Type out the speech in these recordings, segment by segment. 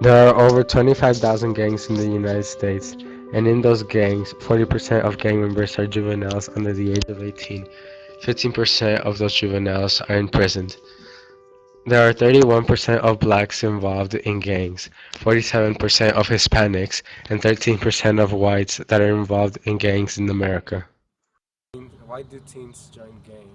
There are over 25,000 gangs in the United States, and in those gangs, 40% of gang members are juveniles under the age of 18. 15% of those juveniles are imprisoned. There are 31% of blacks involved in gangs, 47% of Hispanics, and 13% of whites that are involved in gangs in America. Why do teens join gangs?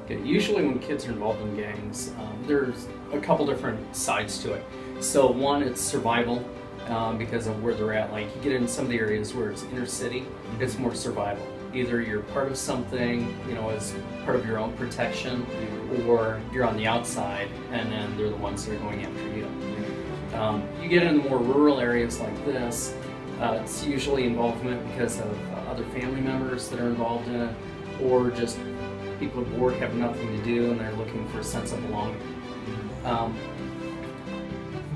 Okay, usually when kids are involved in gangs, there's a couple different sides to it. So one, it's survival because of where they're at. Like you get in some of the areas where it's inner city, it's more survival. Either you're part of something, as part of your own protection, or you're on the outside, and then they're the ones that are going after you. You get into more rural areas like this, it's usually involvement because of other family members that are involved in it, or just people are bored, have nothing to do, and they're looking for a sense of belonging. Um,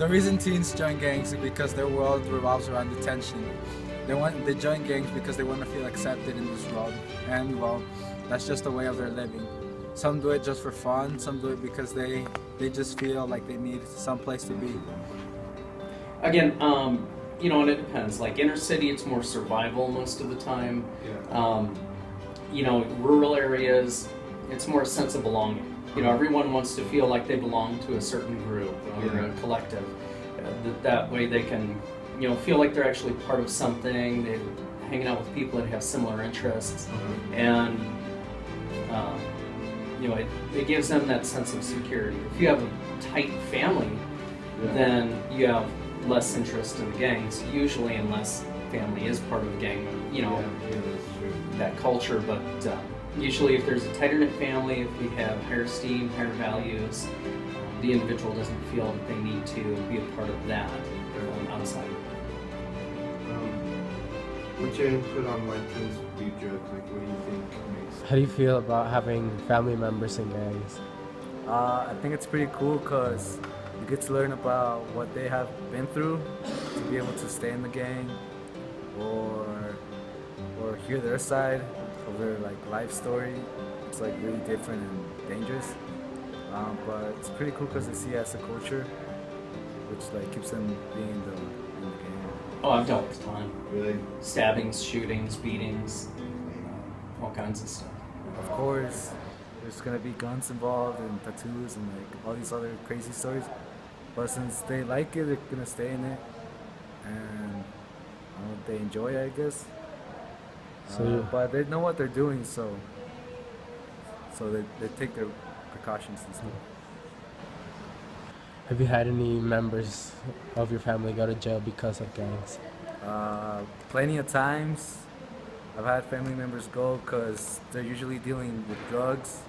The reason teens join gangs is because their world revolves around attention. They join gangs because they want to feel accepted in this world, and well, that's just a way of their living. Some do it just for fun. Some do it because they just feel like they need some place to be. Again, and it depends. Like inner city, it's more survival most of the time. Rural areas, it's more a sense of belonging. Everyone wants to feel like they belong to a certain group or a collective. That way they can, feel like they're actually part of something. They're hanging out with people that have similar interests, and it gives them that sense of security. If you have a tight family, then you have less interest in the gangs, usually, unless family is part of the gang, that culture. But usually if there's a tighter knit family, if we have higher esteem, higher values, the individual doesn't feel that they need to be a part of that outside. What's your input on why teens do drugs? Like, what do you think makes? How do you feel about having family members in gangs? I think it's pretty cool because you get to learn about what they have been through to be able to stay in the gang, or hear their side of their life story. It's really different and dangerous, but it's pretty cool because they see it as a culture, which keeps them being in the game. Oh, I've dealt with a ton. Really? Stabbings, shootings, beatings, all kinds of stuff. Of course, there's gonna be guns involved and tattoos and all these other crazy stories. But since they like it, they're gonna stay in it, and they enjoy it, I guess. But they know what they're doing, so they take their precautions and stuff. Have you had any members of your family go to jail because of gangs? Plenty of times, I've had family members go because they're usually dealing with drugs,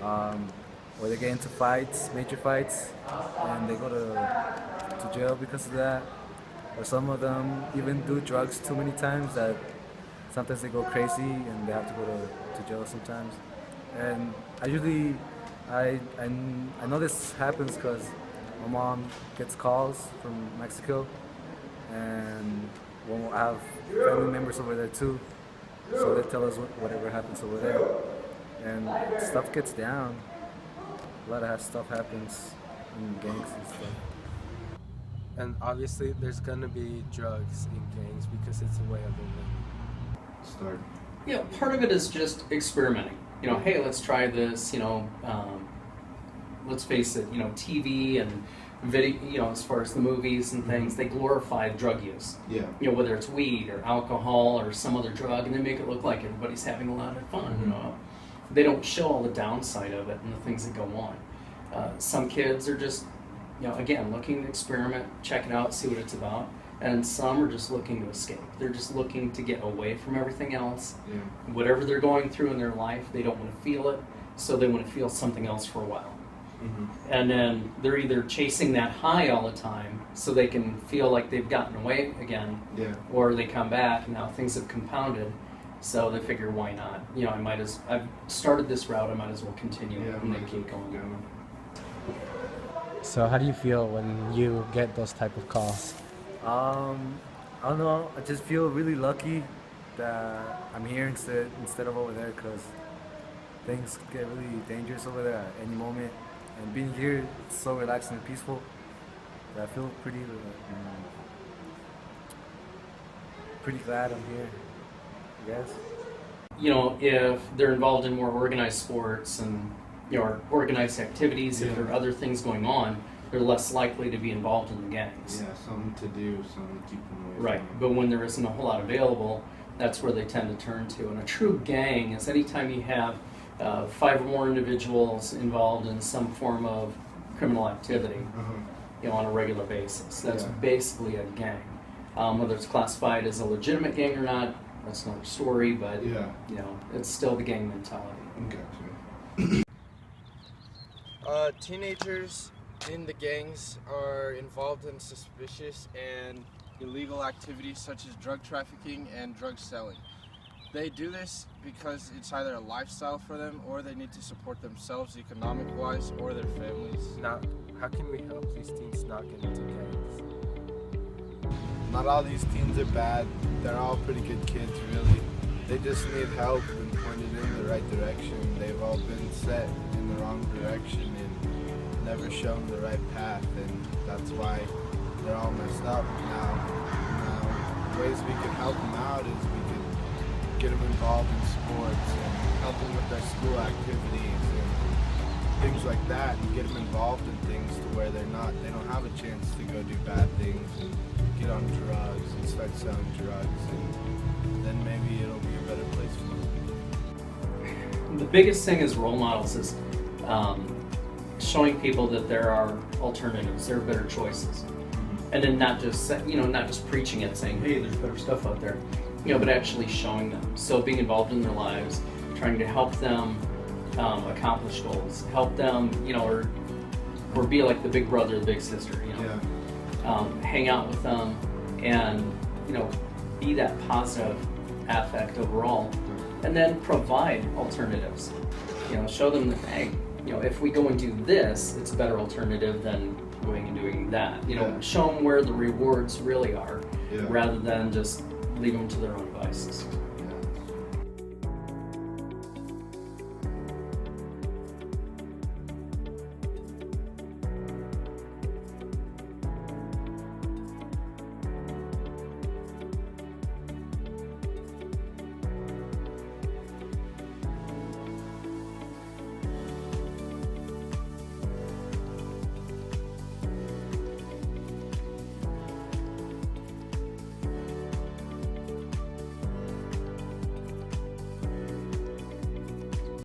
or they get into fights, major fights, and they go to jail because of that. Or some of them even do drugs too many times that sometimes they go crazy and they have to go to jail sometimes. And I know this happens because my mom gets calls from Mexico, and we'll have family members over there too. So they tell us whatever happens over there, and stuff gets down. A lot of stuff happens in gangs and stuff. And obviously, there's gonna be drugs in gangs because it's a way of living. Start. Yeah, part of it is just experimenting. Hey, let's try this. Let's face it. TV and video. As far as the movies and things, they glorify drug use. Yeah. Whether it's weed or alcohol or some other drug, and they make it look like everybody's having a lot of fun. They don't show all the downside of it and the things that go on. Some kids are just, again, looking to experiment, check it out, see what it's about. And some are just looking to escape. They're just looking to get away from everything else. Yeah. Whatever they're going through in their life, they don't want to feel it, so they want to feel something else for a while. And then they're either chasing that high all the time so they can feel like they've gotten away again, or they come back and now things have compounded, so they figure, why not? I've started this route, I might as well continue it, and they keep going. So how do you feel when you get those type of calls? I don't know. I just feel really lucky that I'm here instead of over there, because things get really dangerous over there at any moment. And being here, it's so relaxing and peaceful. I feel pretty glad I'm here, I guess. You know, if they're involved in more organized sports and or organized activities, if there are other things going on, they're less likely to be involved in the gangs. Yeah, something to do, something to keep them away Right, from. but when there isn't a whole lot available, that's where they tend to turn to. And a true gang is anytime you have 5 or more individuals involved in some form of criminal activity, on a regular basis. That's Yeah. basically a gang. Whether it's classified as a legitimate gang or not, that's another story. But Yeah. it's still the gang mentality. Gotcha. Teenagers in the gangs are involved in suspicious and illegal activities such as drug trafficking and drug selling. They do this because it's either a lifestyle for them or they need to support themselves economic-wise or their families. Now, how can we help these teens not get into gangs? Not all these teens are bad. They're all pretty good kids, really. They just need help and pointed in the right direction. They've all been set in the wrong direction and never shown the right path, and that's why they're all messed up now. Ways we could help them out is we could get them involved in sports and help them with their school activities and things like that, and get them involved in things to where they don't have a chance to go do bad things and get on drugs and start selling drugs, and then maybe it'll be a better place for them. The biggest thing as role models is showing people that there are alternatives, there are better choices, and then not just preaching it, saying, "Hey, there's better stuff out there," but actually showing them. So being involved in their lives, trying to help them accomplish goals, help them, or be like the big brother, the big sister, hang out with them, and be that positive affect overall, and then provide alternatives. Show them that, hey, if we go and do this, it's a better alternative than going and doing that. Show them where the rewards really are, rather than just leave them to their own devices.